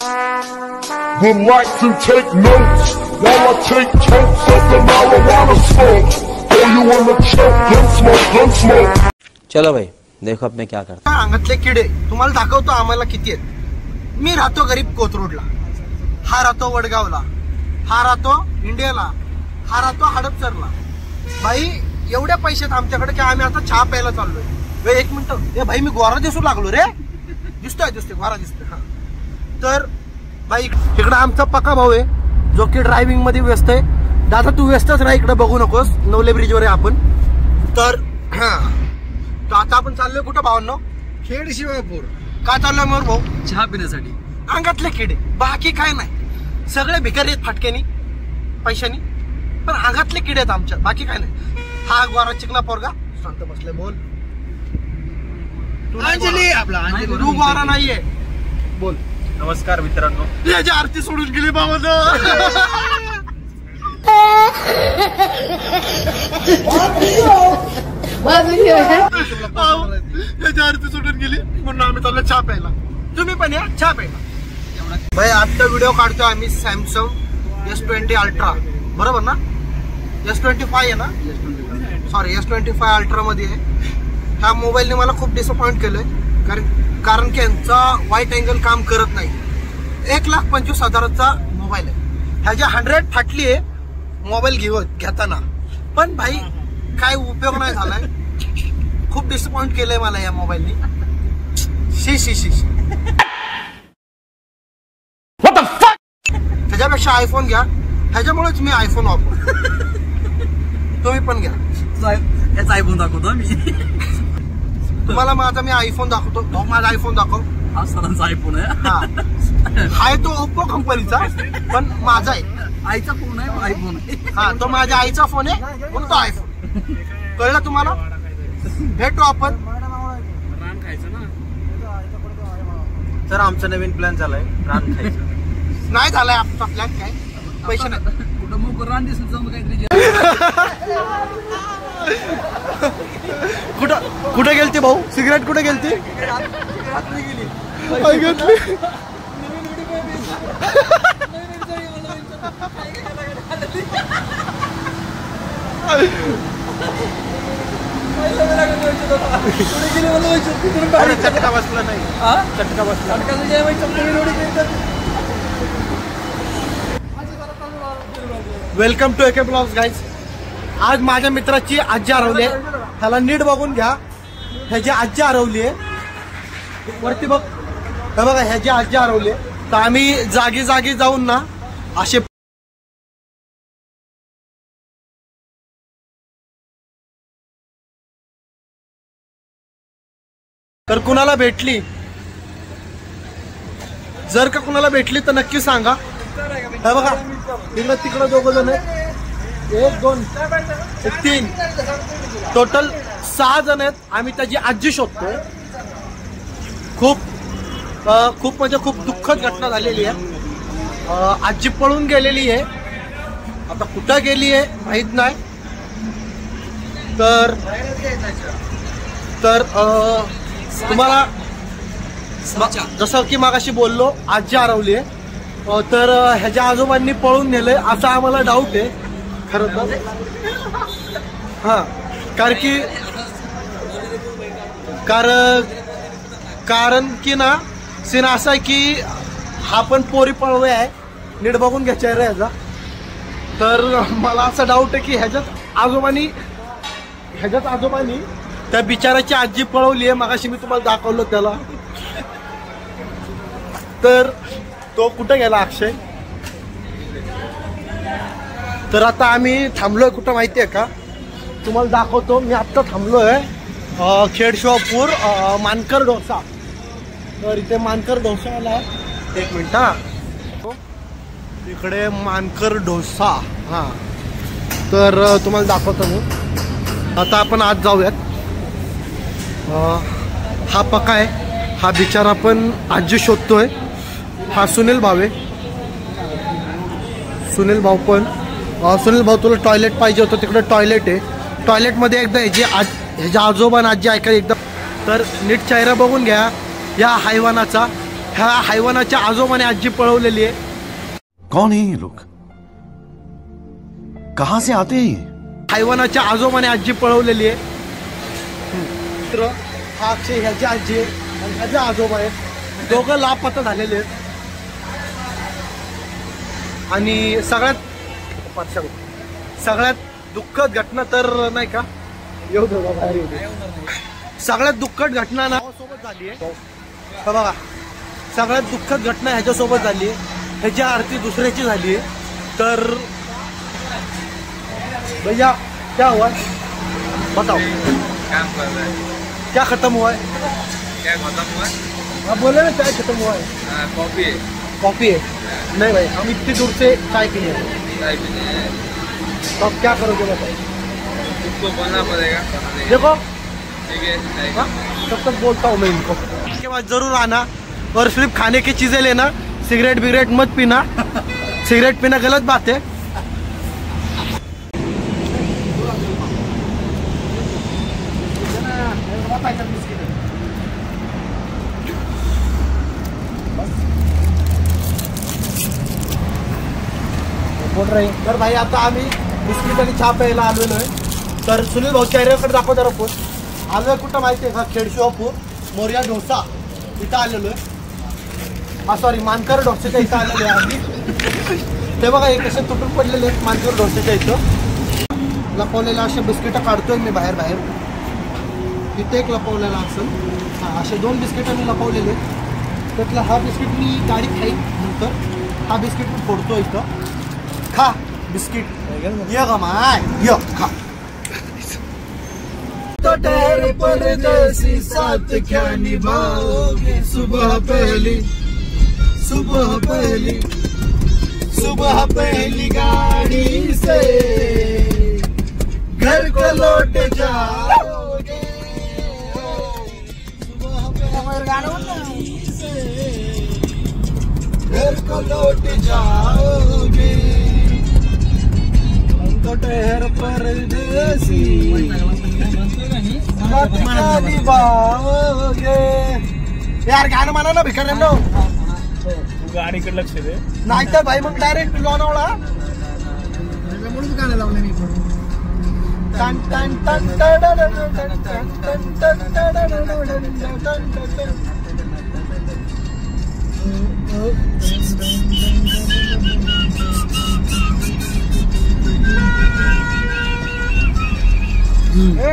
Would like to take notes while I take totes of the marijuana smoke. Oh, you wanna choke? Gun smoke, gun smoke. चलो भाई देखो अब मैं क्या करता हूं। अंगातले किडे तुम्हाला दाखवतो आम्हाला किती आहेत। मी राहतो गरीब कोथरूडला, हा राहतो वडगावला, हा राहतो इंडियाला, हा राहतो हडपसरला। भाई एवढे पैसे आहेत आमच्याकडे की आम्ही आता चहा प्यायला चाललोय। एक मिनिट, ए भाई मी गोरा दिसू लागलो रे? दिसतोय गोरा दिसतोय। हा तर भाई इकडे आमचा पक्का भाऊ आहे जो की ड्रायव्हिंग मध्ये व्यस्त आहे। दादा तू व्यस्तच राहा, इकडे बघू नकोस, नवले ब्रिजवर आहे आपण। तर आता आपण चाललोय कुठं भावांनो? खेड शिवापूर। का चाललोय मोर भाऊ? चहा पिण्यासाठी। अंगातले किडे बाकी काय नाही, सगळे भिकारी आहेत फाटक्यानी पैशानी, पण अंगातले किडे आहेत आमच्या, बाकी काय नाही। हा गोरा चिकना पोरगा शांत बसले, बोल। अंजली आपला अंजली, तू गोरा नाहीये, बोल। नमस्कार मित्रांनो, याची आरती सोडून गेली बाबांनो। याची आरती सोडून गेली म्हणून आम्ही चाललो चहा प्यायला। तुम्ही पण या चहा प्यायला। भाई आजचा व्हिडिओ काढतोय आम्ही सॅमसंग S20 अल्ट्रा, बरोबर ना? S25 आहे ना? सॉरी S25 अल्ट्रा मध्ये आहे। ह्या मोबाईलने मला खूप डिसअपॉइंट केलंय, कारण की यांचा वाईट अँगल काम करत नाही। 1,25,000चा मोबाईल आहे, ह्याच्या 100 फाटली आहे मोबाईल घेताना, पण भाई काय उपयोग नाही झालाय। खूप डिसअपॉइंट केलंय मला या मोबाईलने। शी What the fuck? त्याच्यापेक्षा आयफोन घ्या, ह्याच्यामुळेच मी आयफोन वापरतो। तुम्ही पण घ्या। याचा आयफोन दाखवतो मी तुम्हाला माझा मी आयफोन दाखवतो। माझा आयफोन दाखव। हा सरांचा आयफोन आहे। हाय तो ओप्पो कंपनीचा, पण माझा आहे। आईचा फोन आहे, आयफोन आहे। हा तो माझ्या आईचा फोन आहे म्हणून तो आयफोन। कळलं तुम्हाला? भेटू आपण। रान खायचं ना? तर आमचा नवीन प्लॅन झालाय रान खायचं। नाही झालाय आमचा प्लॅन, काय पैसे नाही। कुठं मग रान दिसलं जाऊन काहीतरी। कुठे गेलती भाऊ? सिगरेट कुठे गेलती? चटका बसला नाही, चटका बसला। Welcome to AK blogs guys. आज माझ्या मित्राची आजी हरवली आहे, ह्याला नीट बघून घ्या। ह्याची आजी हरवली आहे, वरती बघ, हे बघा ह्याची आजी हरवली आहे। तर आम्ही जागी जागी जाऊन ना असे तर कुणाला भेटली, जर का कुणाला भेटली तर नक्की सांगा। हे बघा तिकडं दोघ जण आहेत, 1 2 3 टोटल 6 जण आहेत। आम्ही त्याची आजी शोधतोय। खूप म्हणजे खूप दुःखद घटना झालेली आहे। आजी पळून गेलेली आहे, आता कुठं गेली आहे माहित नाही। तर तुम्हाला जसं की मागाशी बोललो, आजी हरवली आहे। तर ह्याच्या आजोबांनी पळून नेलंय असा आम्हाला डाऊट आहे खरं तर। हा कारण की ना सीन असा आहे की हा पण पोरी पळवे आहे, नीट बघून घ्यायचा रे ह्याचा। तर मला असा डाऊट आहे की ह्याच्याच आजोबांनी त्या बिचाराची आजी पळवली आहे। मगाशी मी तुम्हाला दाखवलं त्याला। तर तो कुठे गेला अक्षय? तर आता आम्ही थांबलोय कुठं माहितीये का? तुम्हाला दाखवतो। मी आत्ता थांबलोय खेड शिवापूर मानकर डोसा। तर इथे मानकर डोसा आला, 1 मिनिट हा, इकडे मानकर डोसा। हा तर तुम्हाला दाखवतो मी। आता आपण आज जाऊयात। हा पक्का आहे, हा बिचारा पण आजी शोधतोय। हा सुनील भाऊ आहे, सुनील भाऊ तुला टॉयलेट पाहिजे होतं, तिकडे टॉयलेट आहे। टॉयलेटमध्ये एकदा ह्याच्या आजोबा आजी ऐकायला एकदम। तर नीट चेहरा बघून घ्या या हैवानाचा, ह्या हैवानाच्या आजोबाने आजी पळवलेली आहे. कौन है ये लोग, कहां से आते हैं ये? हैवानाच्या आजोबाने आजी पळवलेली आहे. मित्र हा अक्षय ह्याची आजी आहे आणि ह्याचे आजोबा आहेत. दोघं लापता झालेले आहेत. आणि सगळ्यात दुःखद घटना तर नाही का, येऊ दे बाहेर येऊ दे. सगळ्यात दुःखद घटना ना सोबत झाली आहे. बघा, सगळ्यात दुःखद घटना ह्याच्यासोबत झाली आहे. ह्याची आरती दुसऱ्याची झाली आहे. तर भैया क्या हुआ है? बताओ क्या खत्म हुआ है? आप बोले ना चाय खत्म हुआ है. कॉफी है. नहीं भाई, हम इतनी दूर से चाय पीने हैं. तो अब क्या करोगे बताओ? उसको बोलना पड़ेगा. देखो ठीक है. तब तक बोलता हूँ मैं इनको. इसके बाद जरूर आना और सिर्फ खाने की चीजें लेना. सिगरेट बिगरेट मत पीना. सिगरेट पीना गलत बात है. तर भाई आता आम्ही बिस्किट आणि चहा प्यायला आलेलो आहे. तर सुनील भाऊ चेहऱ्याकडे दाखव जरा फोन. आलोय कुठं माहिती आहे का? खेडशिवापूर मोर्या डोसा इथं आलेलो आहे. हा सॉरी, मानकर डोसाच्या इथं आलेलो आहे आम्ही. ते बघा हे कसे तुटून पडलेले आहेत मानकर डोसाच्या इथं. लपवलेला असे बिस्किटं काढतोय मी बाहेर. इथे एक लपवलेला असेल. हा, असे 2 बिस्किटं मी लपवलेले. त्यातला हा बिस्किट मी गाडी खाईन नंतर. हा बिस्किट मी फोडतो इथं. खा बिस्किट. ये ग माय, ये खा. तो ठहर परदेसी साथ क्या निभाओगे. सुबह पहली गाड़ी से घर को लौट जाओगे. घर को लौट जाओगे. तो ठहर परदेसी साथ क्या निभाओगे. यार गाणं म्हणा ना भिकाऱ्यांनो. गाडीकडे लक्ष दे. नाही तर भाई मग डायरेक्ट लोणावळा. म्हणून गाणं लावलं मी. टन टन टन टन टन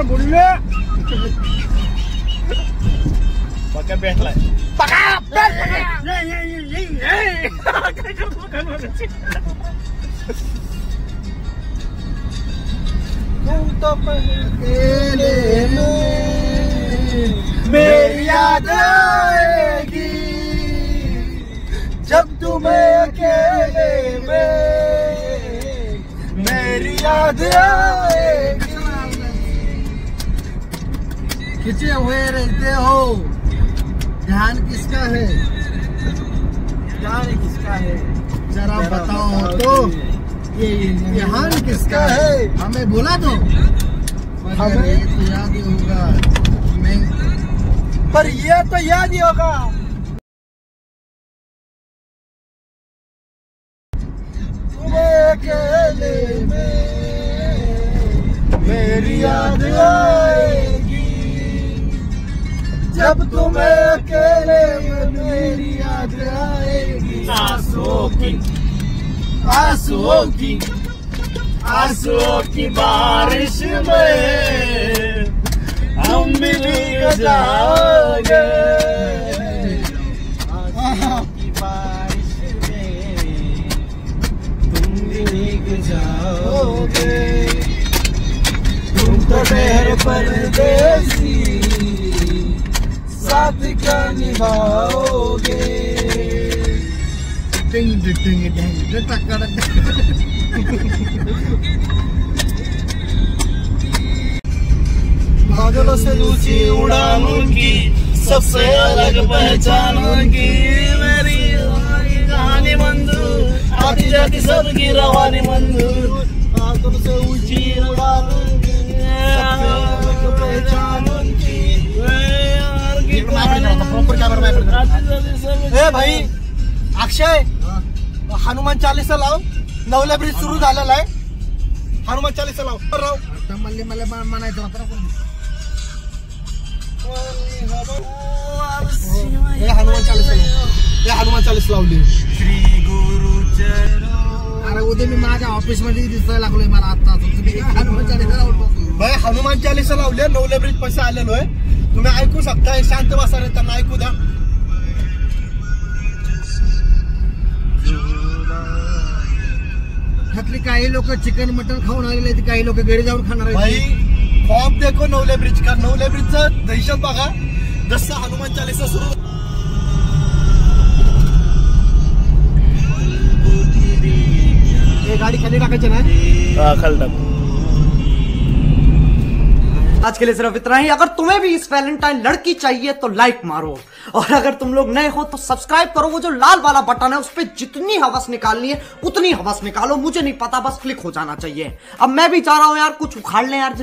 बोलले पक्का भेटलाय. तुम तो अकेले में मेरी याद आएगी. जब तुम्हें अकेले में मेरी याद आएगी. खिंचे हुए रहते हो, ध्यान किसका है? ध्यान किसका है जरा बताओ तो. ये ध्यान किसका है? हमें बोला तो. हमें ये तो याद ही होगा. पर ये तो याद ही होगा. तुम्हें अकेले में मेरी याद आएगी. जब तुम्हें अकेले में मेरी याद आएगी. आंसुओं की बारिश में हम मिल जाओगे. आंसुओं की बारिश में तुम भीग जाओगे. तुम तो ठहर परदेसी साथ क्या निभाओगे. बादलों से ऊंची उड़ानों की सबसे अलग पहचानों की मेरी कहानी मंजूर. आती जाती सबकी रवानी मंजूर. बादलों से ऊंची उड़ानों की सबसे अलग पहचानों की. प्रॉपर कैमरा ए भाई अक्षय हनुमान चालीसा लाव. नवला ब्रिज सुरू झालेला आहे. हनुमान चालीसा लाव राव. मला म्हणायचं हनुमान चालीसा हनुमान चालीस लावली. श्री गुरु अरे उद्या मी माझ्या ऑफिस मध्ये दिसायला लागलोय मला आता. हनुमान चालीसा लावलो भाई. हनुमान चालीसा लावले. नवला ब्रिज पैसे आलेलो आहे. तुम्ही ऐकू शकता. शांत बसा रे. त्यांना ऐकू द्या. ह्यातली काही लोक चिकन मटन खाऊन आलेले आहेत. काही लोक घरी जाऊन खाणार आहेत. खॉप देखो नवले ब्रिज का. नवले ब्रिजचं दहशत बघा. जसं हनुमान चालीसा सुरू. गाड़ी खाली टाकायची ना. खाली टाक. आज के लिए सिर्फ इतना ही. अगर तुम्हें भी इस वैलेंटाइन लड़की चाहिए तो लाइक मारो, और अगर तुम लोग नए हो तो सब्सक्राइब करो. वो जो लाल वाला बटन है उस पर जितनी हवस निकालनी है उतनी हवस निकालो. मुझे नहीं पता, बस क्लिक हो जाना चाहिए. अब मैं भी चाह रहा हूं यार कुछ उखाड़ लें यार.